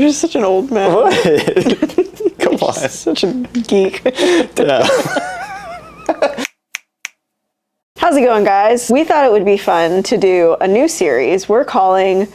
You're just such an old man. What? Come on. Such a geek. Yeah. How's it going, guys? We thought it would be fun to do a new series we're calling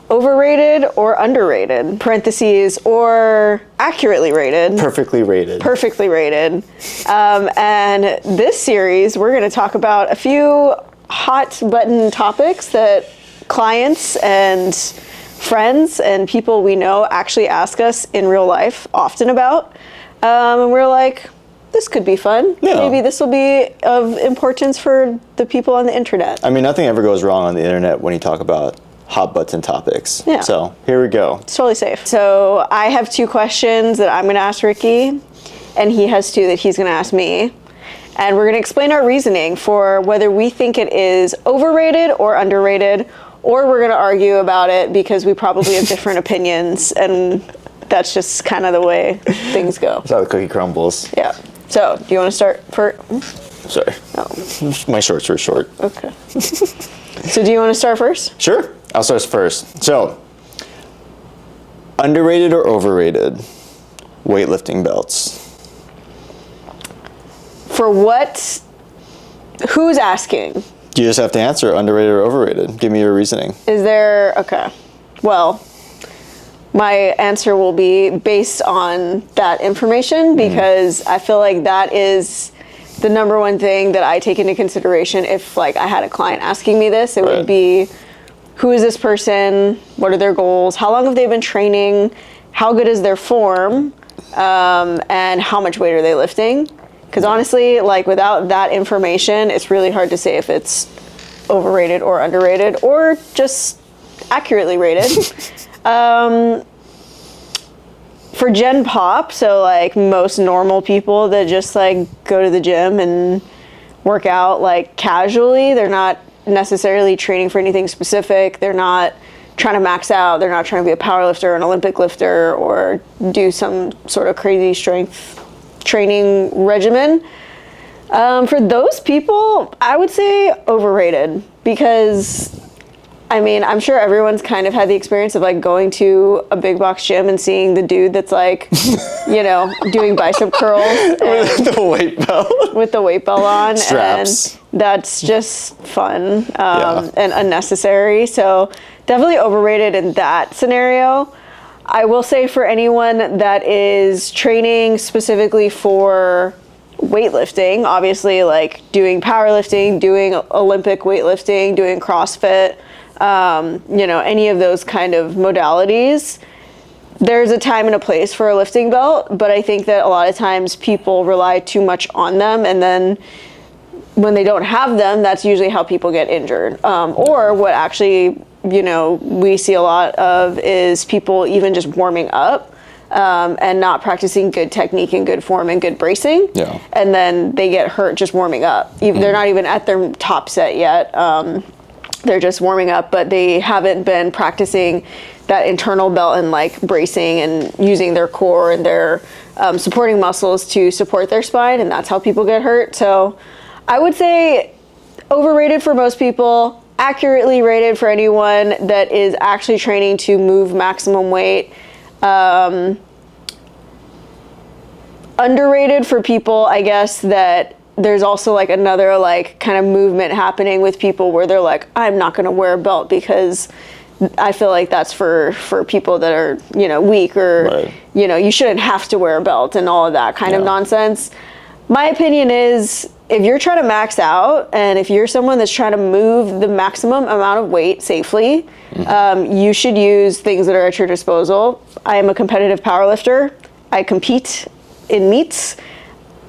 Overrated or Underrated, parentheses, or accurately rated. Perfectly rated. Perfectly rated. And this series, we're going to talk about a few hot button topics that clients and friends and people we know actually ask us in real life often about. And we're like, this could be fun. Yeah. Maybe this will be of importance for the people on the internet. I mean, nothing ever goes wrong on the internet when you talk about hot button topics. Yeah. So here we go. It's totally safe. So I have 2 questions that I'm going to ask Ricky, and he has 2 that he's going to ask me. And we're going to explain our reasoning for whether we think it is overrated or underrated, or we're going to argue about it because we probably have different opinions, and that's just kind of the way things go. That's how the cookie crumbles. Yeah. So, do you want to start first? Sorry. Oh. My shorts were short. Okay. So, do you want to start first? Sure. I'll start first. So, underrated or overrated weightlifting belts? For what? Who's asking? You just have to answer underrated or overrated. Give me your reasoning. Is there, okay. Well, my answer will be based on that information because I feel like that is the number one thing that I take into consideration if like I had a client asking me this. It would be, who is this person? What are their goals? How long have they been training? How good is their form? And how much weight are they lifting? Because honestly, like without that information, it's really hard to say if it's overrated or underrated or just accurately rated. For Gen Pop, so like most normal people that just like go to the gym and work out like casually, they're not necessarily training for anything specific. They're not trying to max out. They're not trying to be a power lifter, an Olympic lifter, or do some sort of crazy strength training regimen. For those people, I would say overrated because, I mean, I'm sure everyone's kind of had the experience of like going to a big box gym and seeing the dude that's like, you know, doing bicep curls With the weight belt. with the weight belt on. Straps. And that's just fun and unnecessary. So definitely overrated in that scenario. I will say for anyone that is training specifically for weightlifting, obviously like doing powerlifting, doing Olympic weightlifting, doing CrossFit, you know, any of those kind of modalities, there's a time and a place for a lifting belt, but I think that a lot of times people rely too much on them, and then when they don't have them, that's usually how people get injured. Or what actually, you know, we see a lot of is people even just warming up and not practicing good technique and good form and good bracing. Yeah. And then they get hurt just warming up. They're not even at their top set yet. They're just warming up, but they haven't been practicing that internal belt and like bracing and using their core and their supporting muscles to support their spine. And that's how people get hurt. So I would say overrated for most people, accurately rated for anyone that is actually training to move maximum weight. Underrated for people, I guess, that there's also like another like kind of movement happening with people where they're like, I'm not going to wear a belt because I feel like that's for people that are, you know, weak or, you know, you shouldn't have to wear a belt and all of that kind of nonsense. My opinion is if you're trying to max out and if you're someone that's trying to move the maximum amount of weight safely, you should use things that are at your disposal. I am a competitive powerlifter. I compete in meets.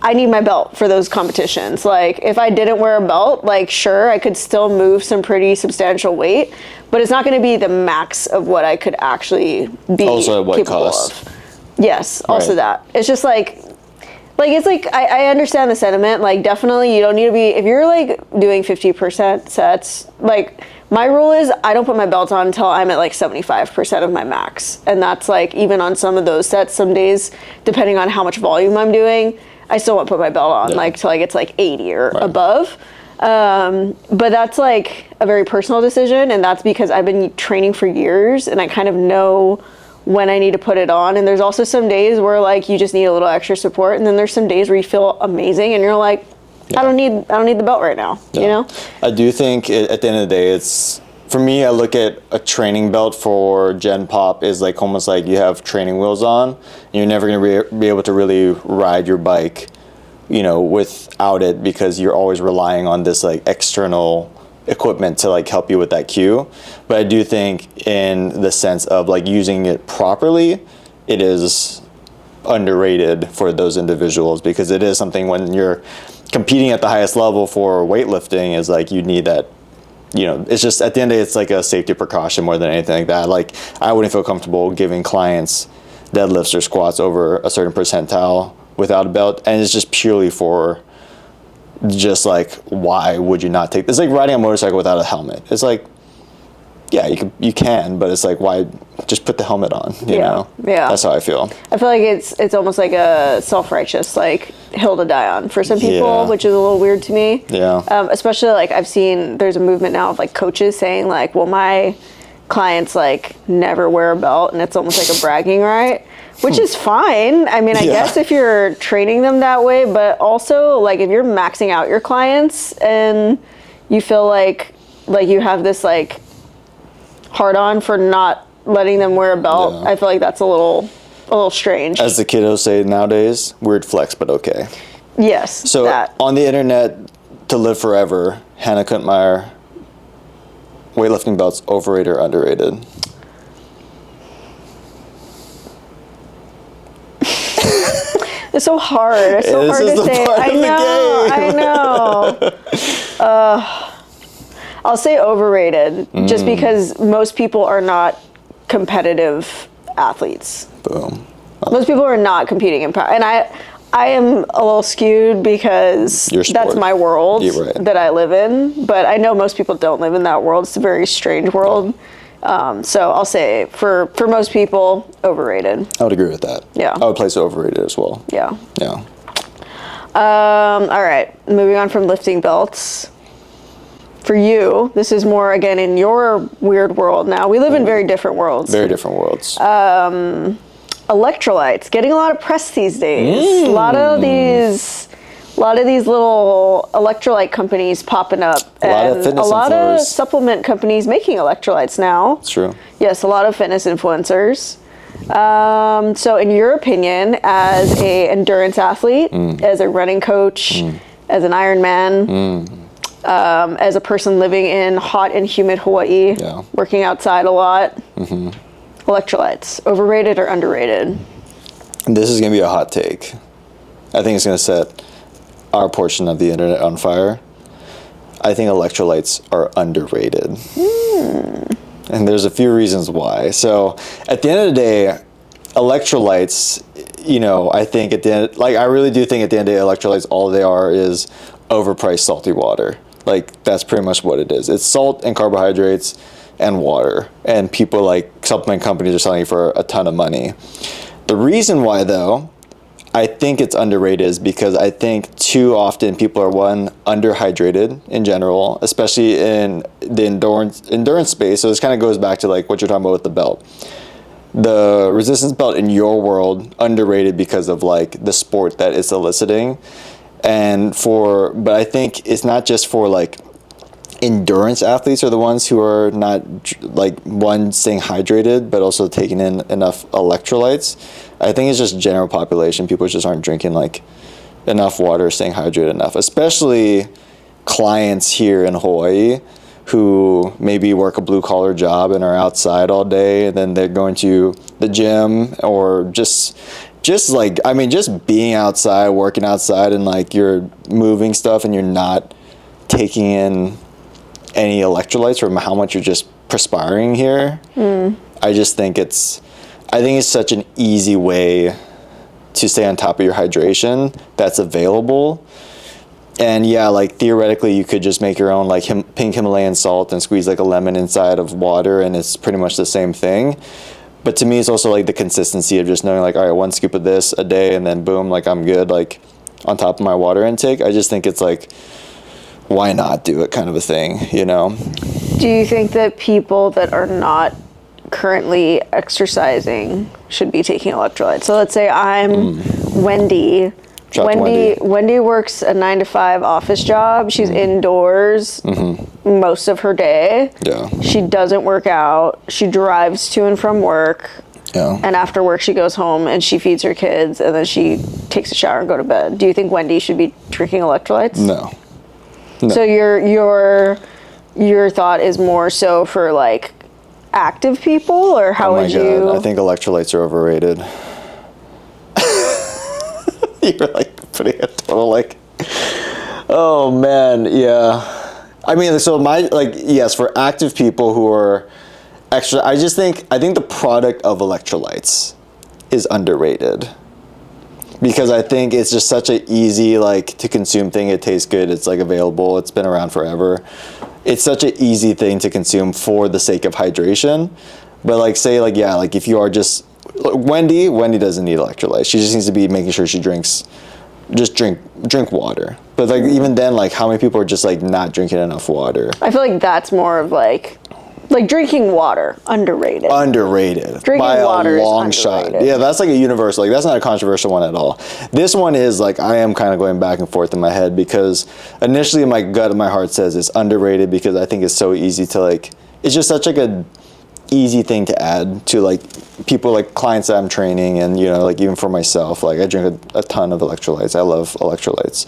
I need my belt for those competitions. Like if I didn't wear a belt, like sure, I could still move some pretty substantial weight, but it's not going to be the max of what I could actually be also at what capable cost? of. Yes, also that. It's just like it's like, I understand the sentiment. Like definitely you don't need to be, if you're like doing 50% sets, like my rule is I don't put my belt on until I'm at like 75% of my max. And that's like, even on some of those sets, some days, depending on how much volume I'm doing, I still won't put my belt on like till I get to like 80 or above. But that's like a very personal decision, and that's because I've been training for years and I kind of know when I need to put it on. And there's also some days where like you just need a little extra support, and then there's some days where you feel amazing and you're like, I don't need the belt right now. You know? I do think at the end of the day, it's, for me, I look at a training belt for Gen Pop is like almost like you have training wheels on, and you're never going to be able to really ride your bike, you know, without it, because you're always relying on this like external equipment to like help you with that cue. But I do think in the sense of like using it properly, it is underrated for those individuals, because it is something when you're competing at the highest level for weightlifting is like you need that, you know, it's just at the end of the day, it's like a safety precaution more than anything like that. Like I wouldn't feel comfortable giving clients deadlifts or squats over a certain percentile without a belt, and it's just purely for just like, why would you not take this? It's like riding a motorcycle without a helmet. It's like, yeah, you can, but it's like, why just put the helmet on, you know? Yeah. That's how I feel. I feel like it's almost like a self-righteous like hill to die on for some people, which is a little weird to me. Yeah. Especially like I've seen there's a movement now of like coaches saying like, well, my clients like never wear a belt, and it's almost like a bragging right, which is fine. I mean, I guess if you're training them that way, but also like if you're maxing out your clients and you feel like you have this like hard on for not letting them wear a belt, I feel like that's a little strange. As the kiddos say nowadays, weird flex, but okay. Yes. So on the internet, to live forever, Hannah Kuntmeyer, weightlifting belts, overrated or underrated? It's so hard. It's so hard to say. I know. I'll say overrated, just because most people are not competitive athletes. Boom. Most people are not competing in power, and I am a little skewed because that's my world that I live in. But I know most people don't live in that world. It's a very strange world. So I'll say for most people, overrated. I would agree with that. Yeah. I would place it overrated as well. Yeah. Yeah. All right. Moving on from lifting belts. For you, this is more, again, in your weird world now. We live in very different worlds. Very different worlds. Electrolytes, getting a lot of press these days. A lot of these little electrolyte companies popping up. A lot of supplement companies making electrolytes now. It's true. Yes, a lot of fitness influencers. So in your opinion, as a endurance athlete, as a running coach, as an Ironman, as a person living in hot and humid Hawaii, working outside a lot, electrolytes, overrated or underrated? This is going to be a hot take. I think it's going to set our portion of the internet on fire. I think electrolytes are underrated. And there's a few reasons why. So at the end of the day, electrolytes, you know, I think I really do think at the end of the day, electrolytes, all they are is overpriced salty water. Like, that's pretty much what it is. It's salt and carbohydrates and water. And people, like, supplement companies are selling you for a ton of money. The reason why, though, I think it's underrated is because I think too often people are, one, underhydrated in general, especially in the endurance space. So this kind of goes back to, like, what you're talking about with the belt. The resistance belt in your world, underrated because of, like, the sport that it's eliciting. But I think it's not just for like endurance athletes are the ones who are not like one staying hydrated, but also taking in enough electrolytes. I think it's just general population. People just aren't drinking like enough water, staying hydrated enough, especially clients here in Hawaii who maybe work a blue collar job and are outside all day, and then they're going to the gym or just like, I mean, just being outside, working outside, and like you're moving stuff and you're not taking in any electrolytes from how much you're just perspiring here. I just think it's such an easy way to stay on top of your hydration that's available. And yeah, like theoretically you could just make your own like pink Himalayan salt and squeeze like a lemon inside of water, and it's pretty much the same thing. But to me, it's also like the consistency of just knowing like, all right, one scoop of this a day and then boom, like I'm good, like on top of my water intake. I just think it's like, why not do it kind of a thing, you know? Do you think that people that are not currently exercising should be taking electrolytes. So let's say I'm Wendy. Shout out to Wendy works a 9-to-5 office job. She's indoors most of her day. Yeah. She doesn't work out. She drives to and from work. Yeah. And after work, she goes home and she feeds her kids, and then she takes a shower and go to bed. Do you think Wendy should be drinking electrolytes? No. So your thought is more so for like active people, or how would you? I think electrolytes are overrated. You're like putting a total like, oh man, yeah. I mean, so yes, for active people who are extra, I think the product of electrolytes is underrated. Because I think it's just such an easy like to consume thing. It tastes good. It's like available. It's been around forever. It's such an easy thing to consume for the sake of hydration. But like say like yeah, like if you are just Wendy doesn't need electrolytes. She just needs to be making sure she drinks, just drink water. But like even then, like how many people are just like not drinking enough water? I feel like that's more of like drinking water, underrated. Drinking by water a long is shot. underrated. Yeah, that's like a universal. Like that's not a controversial one at all. This one is like I am kind of going back and forth in my head because initially my gut and my heart says it's underrated because I think it's so easy to like. It's just such like a easy thing to add to like people like clients that I'm training and you know like even for myself like I drink a ton of electrolytes. I love electrolytes.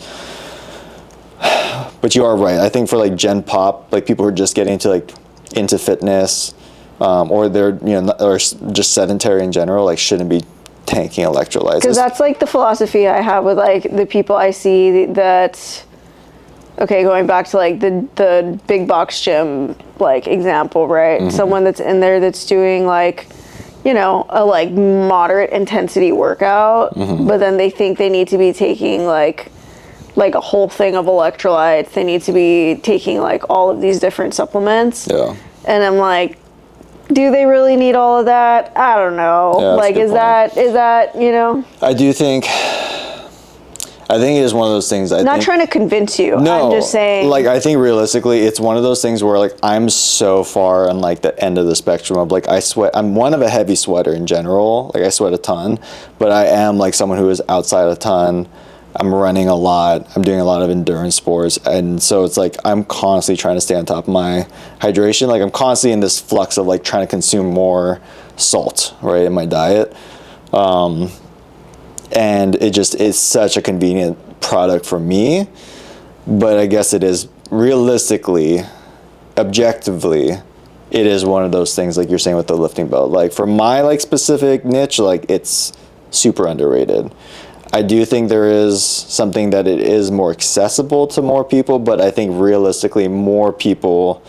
But you are right. I think for like Gen Pop, like people who are just getting into fitness, or they're or just sedentary in general, like shouldn't be taking electrolytes. Because that's like the philosophy I have with like the people I see that. Okay, going back to like the big box gym like example, right? Someone that's in there that's doing like, a like moderate intensity workout, but then they think they need to be taking like a whole thing of electrolytes. They need to be taking like all of these different supplements. Yeah. And I'm like, do they really need all of that? I don't know. Yeah, like, is that I do think. I think it is one of those things. Not trying to convince you. No, I'm just saying. Like I think realistically, it's one of those things where like I'm so far on like the end of the spectrum of like I sweat. I'm one of a heavy sweater in general. Like I sweat a ton, but I am like someone who is outside a ton. I'm running a lot. I'm doing a lot of endurance sports, and so it's like I'm constantly trying to stay on top of my hydration. Like I'm constantly in this flux of like trying to consume more salt, right, in my diet. And it just is such a convenient product for me. But I guess it is realistically, objectively, it is one of those things like you're saying with the lifting belt. Like for my like specific niche, like it's super underrated. I do think there is something that it is more accessible to more people, but I think realistically more people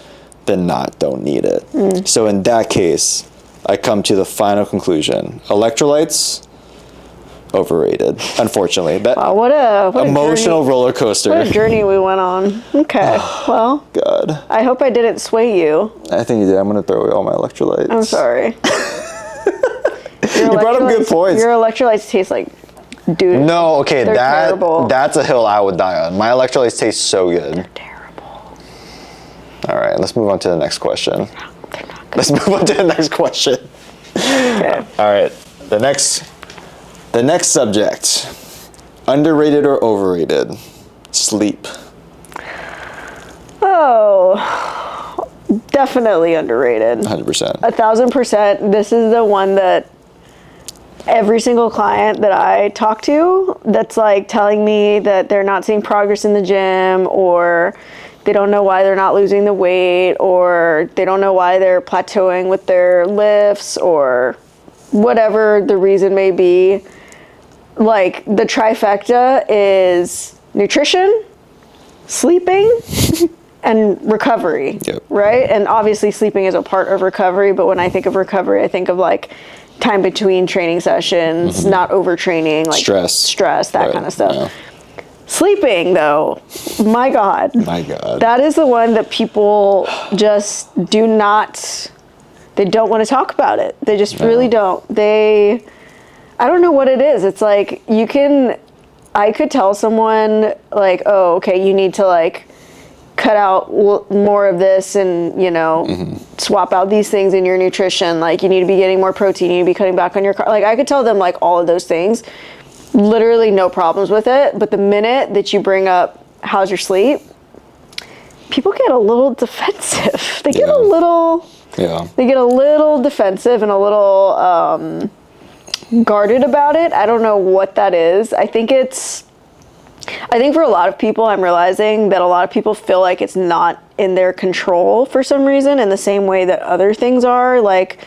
than not don't need it. So in that case, I come to the final conclusion. Electrolytes, overrated, unfortunately. That what a emotional journey, roller coaster. What a journey we went on. Okay, well. God. I hope I didn't sway you. I think you did. I'm going to throw away all my electrolytes. I'm sorry. You brought up good points. Your electrolytes taste like dude. No, okay, terrible. That's a hill I would die on. My electrolytes taste so good. They're terrible. All right, let's move on to the next question. They're not good. Let's move on to the next question. Okay. All right, the next subject. Underrated or overrated? Sleep. Oh, definitely underrated. 100%. 1,000%. This is the one that every single client that I talk to that's like telling me that they're not seeing progress in the gym, or they don't know why they're not losing the weight, or they don't know why they're plateauing with their lifts, or whatever the reason may be. Like the trifecta is nutrition, sleeping, and recovery. Yep. Right? And obviously sleeping is a part of recovery, but when I think of recovery, I think of like time between training sessions, not overtraining, like stress, that kind of stuff. Yeah. Sleeping though, my God. That is the one that people just do not, they don't want to talk about it. They just really don't. I don't know what it is. It's like I could tell someone like, oh, okay, you need to like cut out more of this and, you know, swap out these things in your nutrition. Like, you need to be getting more protein, you need to be cutting back on your like, I could tell them like all of those things, literally no problems with it. But the minute that you bring up how's your sleep, people get a little defensive. They get a little defensive and a little guarded about it. I don't know what that is. I think for a lot of people, I'm realizing that a lot of people feel like it's not in their control for some reason, in the same way that other things are. Like,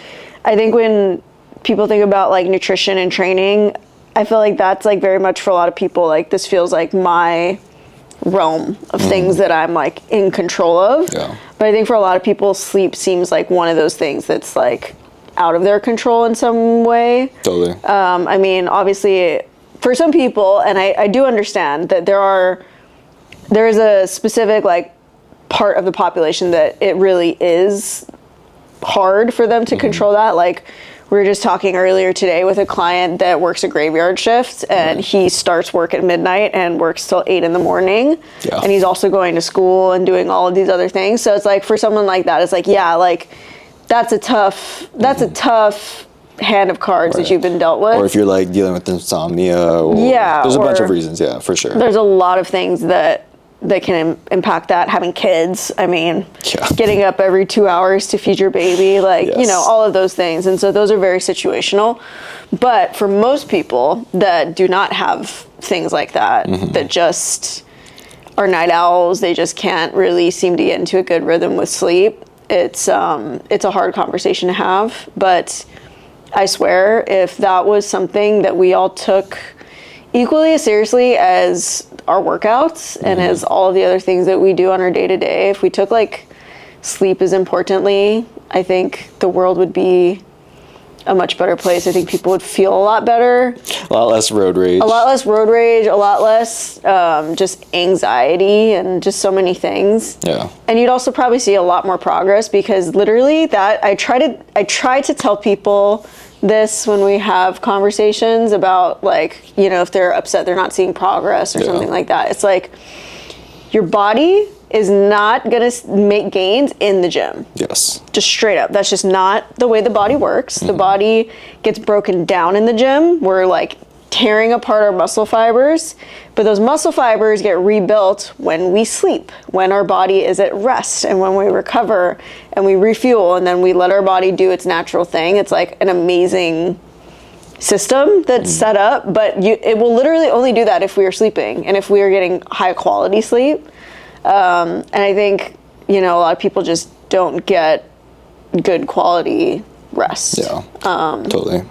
I think when people think about like nutrition and training, I feel like that's like very much for a lot of people, like this feels like my realm of things that I'm like in control of. Yeah. But I think for a lot of people, sleep seems like one of those things that's like out of their control in some way. Totally. I mean, obviously, for some people, and I do understand that there is a specific like part of the population that it really is hard for them to control that. Like, we were just talking earlier today with a client that works a graveyard shift, and he starts work at midnight and works till 8 in the morning. Yeah. And he's also going to school and doing all of these other things. So it's like, for someone like that, it's like, yeah, like that's a tough hand of cards that you've been dealt with. Or if you're like dealing with insomnia, or there's a bunch of reasons, for sure. There's a lot of things that can impact that. Having kids, I mean, getting up every 2 hours to feed your baby, like, you know, all of those things. And so those are very situational. But for most people that do not have things like that, that just are night owls, they just can't really seem to get into a good rhythm with sleep, it's a hard conversation to have. But I swear, if that was something that we all took equally as seriously as our workouts and as all of the other things that we do on our day-to-day, if we took like sleep as importantly, I think the world would be a much better place. I think people would feel a lot better. A lot less road rage. A lot less just anxiety and just so many things. Yeah. And you'd also probably see a lot more progress, because literally that I try to tell people this when we have conversations about, like, you know, if they're upset they're not seeing progress or something like that. It's like, your body is not gonna make gains in the gym. Yes. Just straight up. That's just not the way the body works. The body gets broken down in the gym. We're like tearing apart our muscle fibers, but those muscle fibers get rebuilt when we sleep, when our body is at rest, and when we recover and we refuel, and then we let our body do its natural thing. It's like an amazing system that's set up, but it will literally only do that if we are sleeping and if we are getting high quality sleep. And I think, you know, a lot of people just don't get good quality rest. Yeah, totally.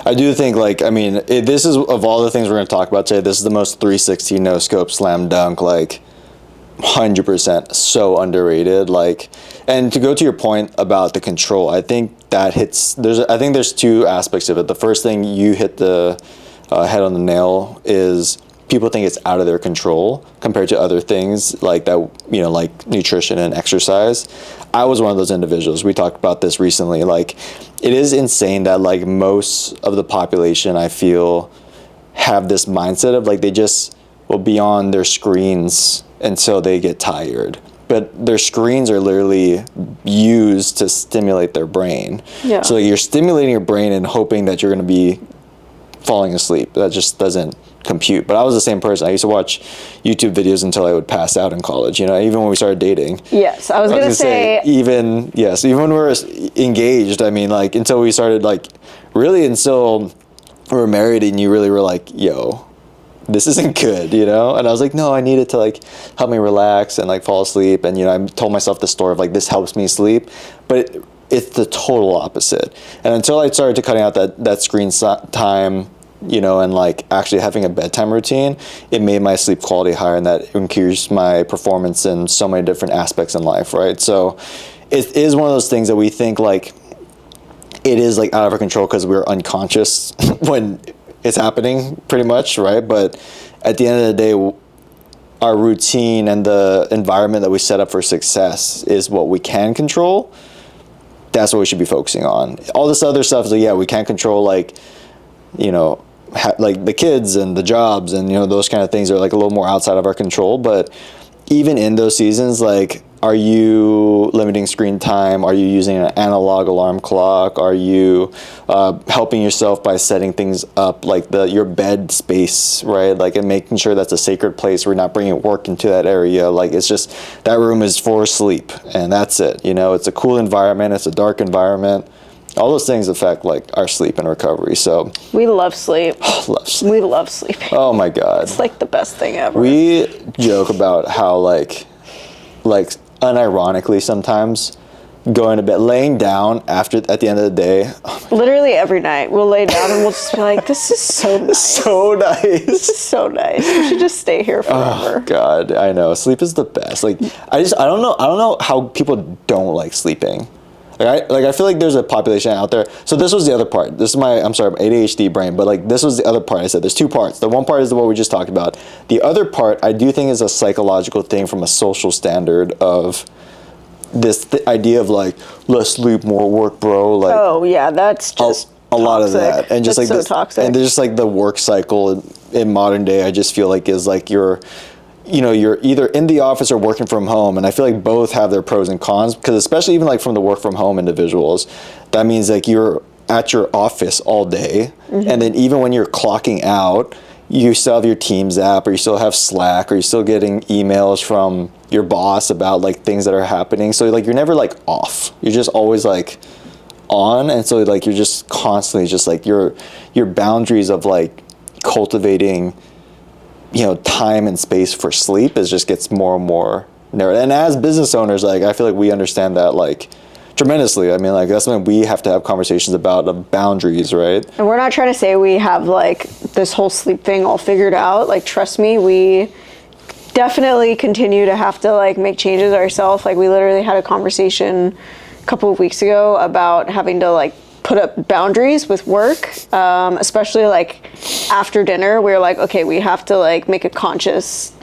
I do think, like, I mean, this is, of all the things we're going to talk about today, this is the most 360 no scope slam dunk, like 100% so underrated. Like, and to go to your point about the control, I think that hits, I think there's two aspects of it. The first thing, you hit the head on the nail, is people think it's out of their control compared to other things like that, you know, like nutrition and exercise. I was one of those individuals. We talked about this recently. Like, it is insane that like most of the population, I feel, have this mindset of like they just will be on their screens until they get tired. But their screens are literally used to stimulate their brain. Yeah. So like, you're stimulating your brain and hoping that you're going to be falling asleep. That just doesn't compute. But I was the same person. I used to watch YouTube videos until I would pass out in college, you know, even when we started dating. Yes, I was going to say even when we were engaged, I mean, like, until we started, like, really until we were married, and you really were like, yo, this isn't good, you know? And I was like, no, I need it to like help me relax and like fall asleep. And, you know, I told myself the story of like, this helps me sleep, but it's the total opposite. And until I started to cutting out that screen time, you know, and like actually having a bedtime routine, it made my sleep quality higher, and that increased my performance in so many different aspects in life, right? So it is one of those things that we think like it is like out of our control because we're unconscious when it's happening, pretty much, right? But at the end of the day, our routine and the environment that we set up for success is what we can control. That's what we should be focusing on. All this other stuff is like, yeah, we can't control, like, you know, like the kids and the jobs and, you know, those kind of things are like a little more outside of our control. But even in those seasons, like, are you limiting screen time? Are you using an analog alarm clock? Are you helping yourself by setting things up, like your bed space, right? Like, and making sure that's a sacred place. We're not bringing work into that area. Like, it's just, that room is for sleep, and that's it. You know, it's a cool environment. It's a dark environment. All those things affect, like, our sleep and recovery. So we love sleep. Love sleep. We love sleeping. Oh my God. It's like the best thing ever. We joke about how, like unironically sometimes, going to bed, laying down at the end of the day. Literally every night we'll lay down and we'll just be like, this is so nice. So nice. This is so nice. We should just stay here forever. Oh God, I know. Sleep is the best. Like, I don't know how people don't like sleeping. I feel like there's a population out there. So this was the other part. This is my ADHD brain, but like, this was the other part. I said there's two parts. The one part is what we just talked about. The other part, I do think, is a psychological thing from a social standard of this idea of like, less sleep, more work, bro. Like, oh yeah, that's just a lot of that, and just that's like so toxic. And there's just like the work cycle in modern day. I just feel like is like you're either in the office or working from home, and I feel like both have their pros and cons, because especially even like from the work from home individuals, that means like you're at your office all day, and then even when you're clocking out, you still have your Teams app, or you still have Slack, or you're still getting emails from your boss about like things that are happening. So like you're never like off. You're just always like on, and so like you're just constantly just like your boundaries of like cultivating, time and space for sleep just gets more and more narrow. And as business owners, like, I feel like we understand that like tremendously. I mean, like, that's something we have to have conversations about, the boundaries, right? And we're not trying to say we have like this whole sleep thing all figured out. Like, trust me, we definitely continue to have to like make changes ourselves. Like, we literally had a conversation a couple of weeks ago about having to like put up boundaries with work, especially like after dinner. We were like, okay, we have to like make a conscious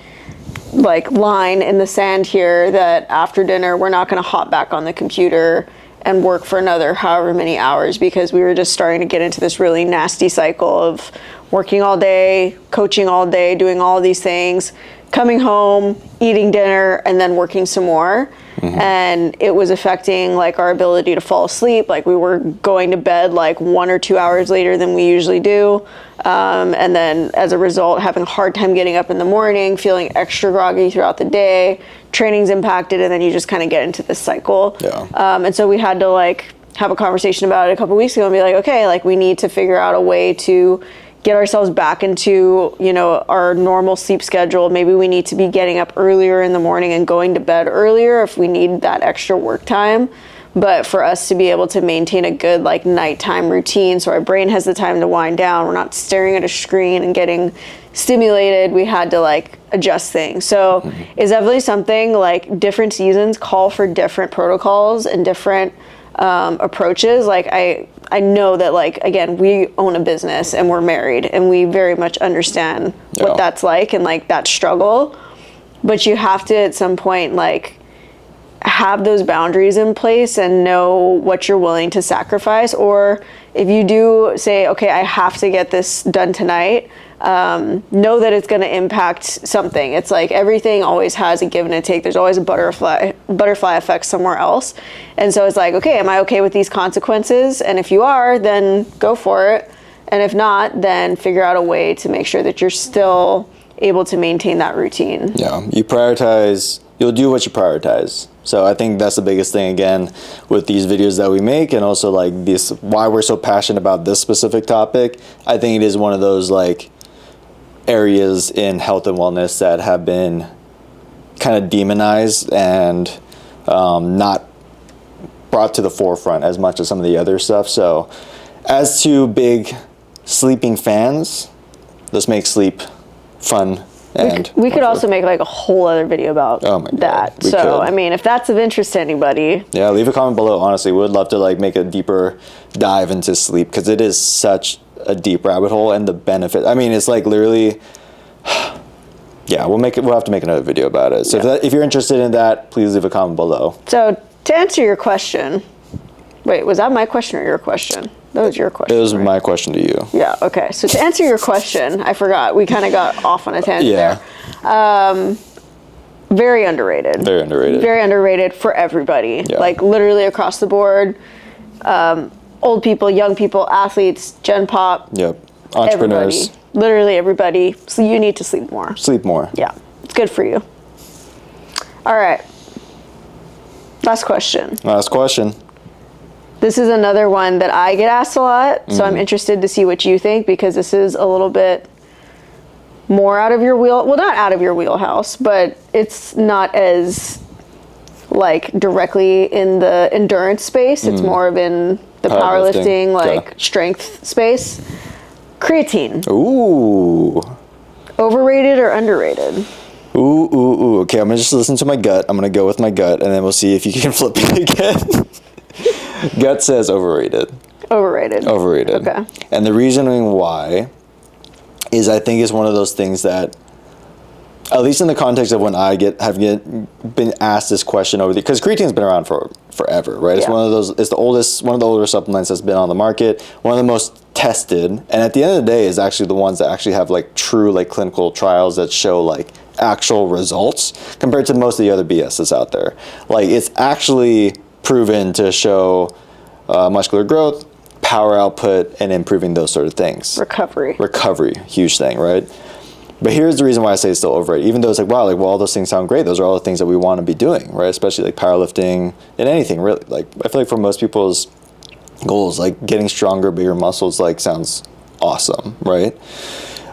like line in the sand here that after dinner we're not going to hop back on the computer and work for another however many hours, because we were just starting to get into this really nasty cycle of working all day, coaching all day, doing all of these things, coming home, eating dinner, and then working some more. And it was affecting like our ability to fall asleep. Like, we were going to bed like 1 or 2 hours later than we usually do. And then as a result, having a hard time getting up in the morning, feeling extra groggy throughout the day, training's impacted, and then you just kind of get into this cycle. Yeah. And so we had to like have a conversation about it a couple weeks ago and be like, okay, like, we need to figure out a way to get ourselves back into, our normal sleep schedule. Maybe we need to be getting up earlier in the morning and going to bed earlier if we need that extra work time. But for us to be able to maintain a good like nighttime routine, so our brain has the time to wind down, we're not staring at a screen and getting stimulated, we had to like adjust things. So it's definitely something like different seasons call for different protocols and different approaches. Like, I know that, like, again, we own a business and we're married, and we very much understand what that's like and like that struggle. But you have to at some point like have those boundaries in place and know what you're willing to sacrifice. Or if you do say, okay, I have to get this done tonight, know that it's going to impact something. It's like everything always has a give and a take. There's always a butterfly effect somewhere else. And so it's like, okay, am I okay with these consequences? And if you are, then go for it. And if not, then figure out a way to make sure that you're still able to maintain that routine. Yeah, you'll do what you prioritize. So I think that's the biggest thing, again, with these videos that we make, and also like this, why we're so passionate about this specific topic. I think it is one of those like areas in health and wellness that have been kind of demonized and not brought to the forefront as much as some of the other stuff. So as to big sleeping fans, let's make sleep fun. And we could also make like a whole other video about that. We so could. I mean, if that's of interest to anybody, yeah, leave a comment below. Honestly, we would love to like make a deeper dive into sleep, because it is such a deep rabbit hole, and the benefit. I mean, it's like literally. Yeah, we'll have to make another video about it. So if you're interested in that, please leave a comment below. So to answer your question, wait, was that my question or your question? That was your question. It was right? my question to you. Yeah, okay. So to answer your question, I forgot. We kind of got off on a tangent there. Very underrated. Very underrated. Very underrated for everybody. Yeah. Like literally across the board. Old people, young people, athletes, Gen Pop. Yep. Entrepreneurs. Everybody. Literally everybody. So you need to sleep more. Sleep more. Yeah. It's good for you. All right. Last question. Last question. This is another one that I get asked a lot. So I'm interested to see what you think, because this is a little bit more out of your well, not out of your wheelhouse, but it's not as like directly in the endurance space. It's more of in the powerlifting, like strength space. Creatine. Ooh. Overrated or underrated? Ooh. Okay, I'm gonna just listen to my gut. I'm gonna go with my gut, and then we'll see if you can flip it again. Gut says overrated. Overrated. Overrated. Okay. And the reasoning why is I think it's one of those things that, at least in the context of when I been asked this question over because creatine's been around for forever, right? It's one of those. It's one of the older supplements that's been on the market. One of the most tested, and at the end of the day, is actually the ones that actually have like true like clinical trials that show like actual results compared to most of the other BS that's out there. Like it's actually proven to show muscular growth, power output, and improving those sort of things. Recovery, huge thing, right? But here's the reason why I say it's still overrated. Even though it's like, wow, like, well, all those things sound great. Those are all the things that we want to be doing, right? Especially like powerlifting and anything, really. Like, I feel like for most people's goals, like getting stronger, bigger muscles, like sounds awesome, right?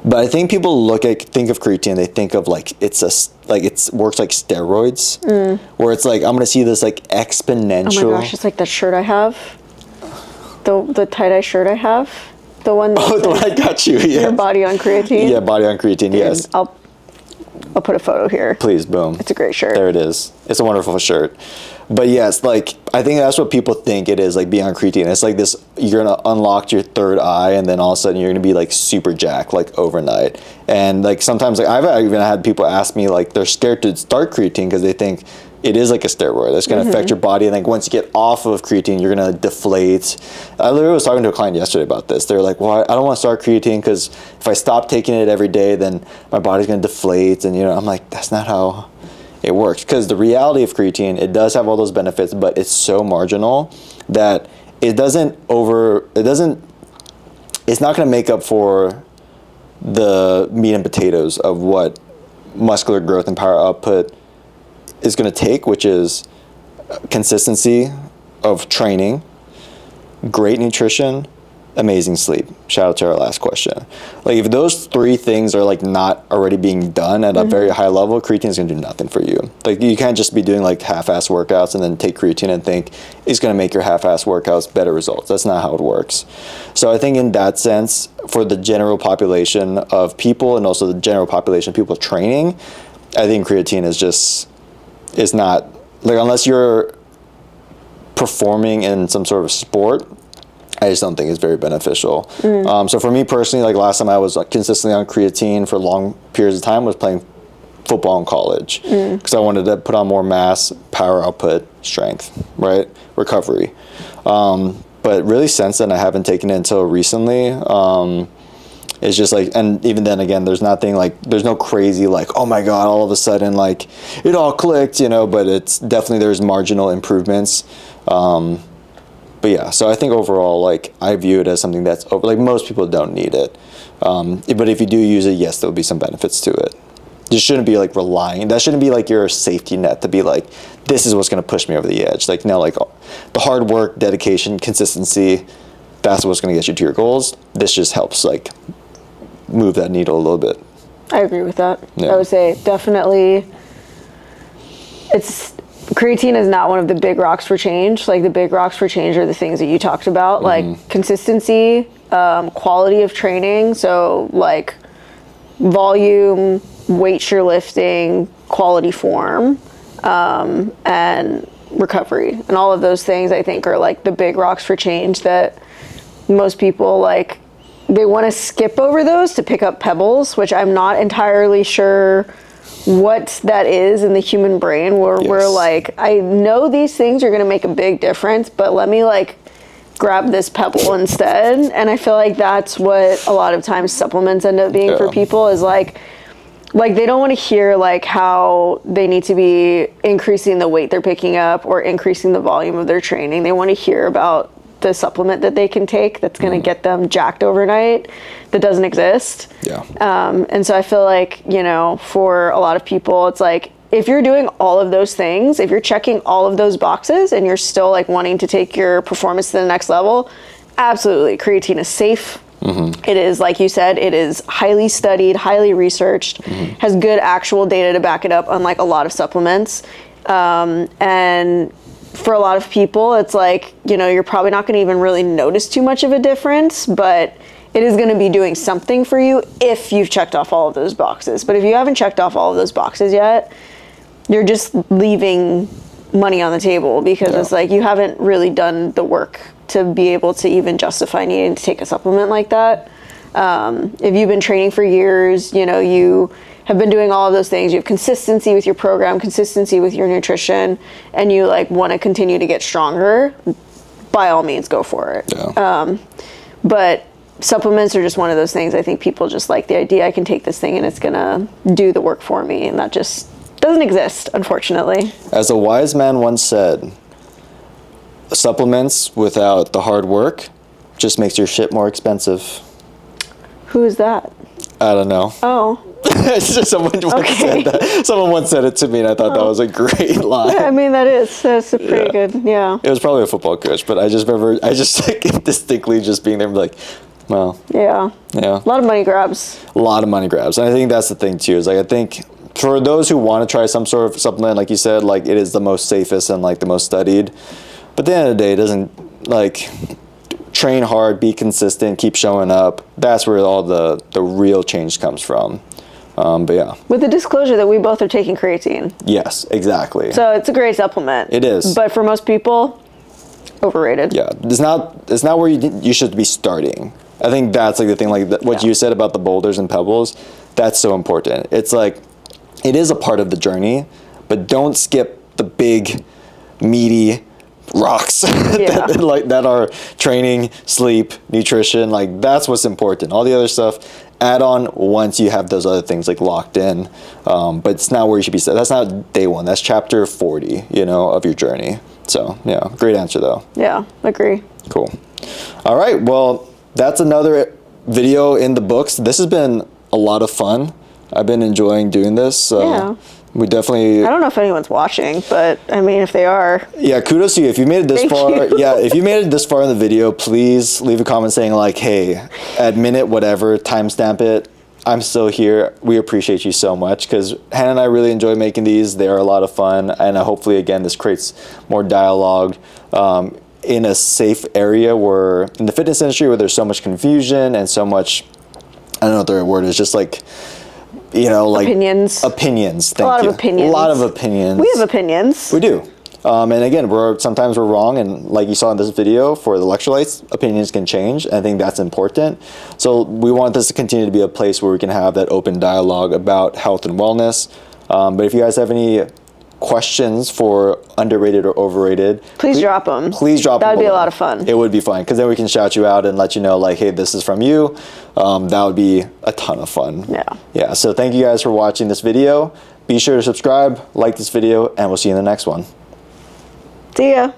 But I think people think of creatine, they think of like it works like steroids, where it's like I'm gonna see this like exponential. Oh my gosh, it's like that shirt I have, the tie-dye shirt I have. The one the one I got you, yeah. Your body on creatine? Yeah, body on creatine, yes. I'll put a photo here. Please, boom. It's a great shirt. There it is. It's a wonderful shirt. But yes, like, I think that's what people think it is, like, being on creatine. It's like this, you're going to unlock your third eye, and then all of a sudden you're going to be, like, super jacked, like, overnight. And, like, sometimes, like, I've even had people ask me, like, they're scared to start creatine because they think it is like a steroid that's going to affect your body, and like once you get off of creatine you're going to deflate. I literally was talking to a client yesterday about this. They're like, well, I don't want to start creatine because if I stop taking it every day then my body's going to deflate. And I'm like, that's not how it works, because the reality of creatine, it does have all those benefits, but it's so marginal that it's not going to make up for the meat and potatoes of what muscular growth and power output is going to take, which is consistency of training, great nutrition, amazing sleep. Shout out to our last question. Like, if those three things are like not already being done at a very high level, creatine is going to do nothing for you. Like, you can't just be doing like half-ass workouts and then take creatine and think it's going to make your half-ass workouts better results. That's not how it works. So I think in that sense, for the general population of people and also the general population of people training, I think creatine is not, like, unless you're performing in some sort of sport, I just don't think it's very beneficial. So for me personally, like last time I was consistently on creatine for long periods of time was playing football in college, because I wanted to put on more mass, power output, strength, right? Recovery. But really since then I haven't taken it until recently. It's just like, and even then again, there's no crazy like, oh my God, all of a sudden like it all clicked, but it's definitely, there's marginal improvements. But yeah, so I think overall, like, I view it as something that's over, like, most people don't need it. But if you do use it, yes, there'll be some benefits to it. You shouldn't be like relying, that shouldn't be like your safety net to be like, this is what's going to push me over the edge. Like, no, like the hard work, dedication, consistency, that's what's going to get you to your goals. This just helps like move that needle a little bit. I agree with that. Yeah. I would say definitely creatine is not one of the big rocks for change. Like, the big rocks for change are the things that you talked about, like consistency, quality of training. So like volume, weight you're lifting, quality form, and recovery. And all of those things I think are like the big rocks for change that most people like, they want to skip over those to pick up pebbles, which I'm not entirely sure what that is in the human brain, where we're like, I know these things are going to make a big difference, but let me like grab this pebble instead. And I feel like that's what a lot of times supplements end up being for people, is like, Like, they don't want to hear like how they need to be increasing the weight they're picking up or increasing the volume of their training. They want to hear about the supplement that they can take that's going to get them jacked overnight that doesn't exist. Yeah. And so I feel like, you know, for a lot of people, it's like, if you're doing all of those things, if you're checking all of those boxes and you're still like wanting to take your performance to the next level, absolutely, creatine is safe. It is, like you said, it is highly studied, highly researched, has good actual data to back it up, unlike a lot of supplements. And for a lot of people, it's like, you know, you're probably not going to even really notice too much of a difference, but it is going to be doing something for you if you've checked off all of those boxes. But if you haven't checked off all of those boxes yet, you're just leaving money on the table, because it's like you haven't really done the work to be able to even justify needing to take a supplement like that. If you've been training for years, you know, you have been doing all of those things, you have consistency with your program, consistency with your nutrition, and you like want to continue to get stronger, by all means go for it. Yeah. But supplements are just one of those things. I think people just like the idea, I can take this thing and it's gonna do the work for me, and that just doesn't exist, unfortunately. As a wise man once said, supplements without the hard work just makes your shit more expensive. Who is that? I don't know. Oh. It's just someone once said that. Someone once said it to me, and I thought that was a great line. Yeah, I mean, that's a pretty good, yeah. It was probably a football coach, but I just remember, like, distinctly just being there and be like, well. Yeah. Yeah. A lot of money grabs. A lot of money grabs. And I think that's the thing, too, is like, I think for those who want to try some sort of supplement, like you said, like, it is the most safest and like the most studied. But at the end of the day, it doesn't, like, train hard, be consistent, keep showing up. That's where all the real change comes from. But yeah. With the disclosure that we both are taking creatine. Yes, exactly. So it's a great supplement. It is. But for most people, overrated. Yeah, it's not where you should be starting. I think that's like the thing, like what you said about the boulders and pebbles, that's so important. It's like, it is a part of the journey, but don't skip the big, meaty rocks that are training, sleep, nutrition. Like, that's what's important. All the other stuff, add on once you have those other things like locked in. But it's not where you should be set. That's not day one. That's chapter 40, you know, of your journey. So yeah, great answer though. Yeah, agree. Cool. All right, well, that's another video in the books. This has been a lot of fun. I've been enjoying doing this. Yeah. We definitely... I don't know if anyone's watching, but I mean, if they are... Yeah, kudos to you. If you made it this far... Yeah, if you made it this far in the video, please leave a comment saying like, hey, at minute whatever, timestamp it. I'm still here. We appreciate you so much, because Hannah and I really enjoy making these. They are a lot of fun, and hopefully, again, this creates more dialogue in a safe area where, in the fitness industry, where there's so much confusion and so much... I don't know what the right word is, just like... You know, like opinions. Opinions. Thank you. A lot of opinions. We have opinions. We do. And again, sometimes we're wrong, and like you saw in this video for the electrolytes, opinions can change. And I think that's important. So we want this to continue to be a place where we can have that open dialogue about health and wellness. But if you guys have any questions for underrated or overrated, please drop them. Please drop them. That would be a lot of fun. It would be fun, because then we can shout you out and let you know, like, hey, this is from you. That would be a ton of fun. Yeah. So thank you guys for watching this video. Be sure to subscribe, like this video, and we'll see you in the next one. See ya.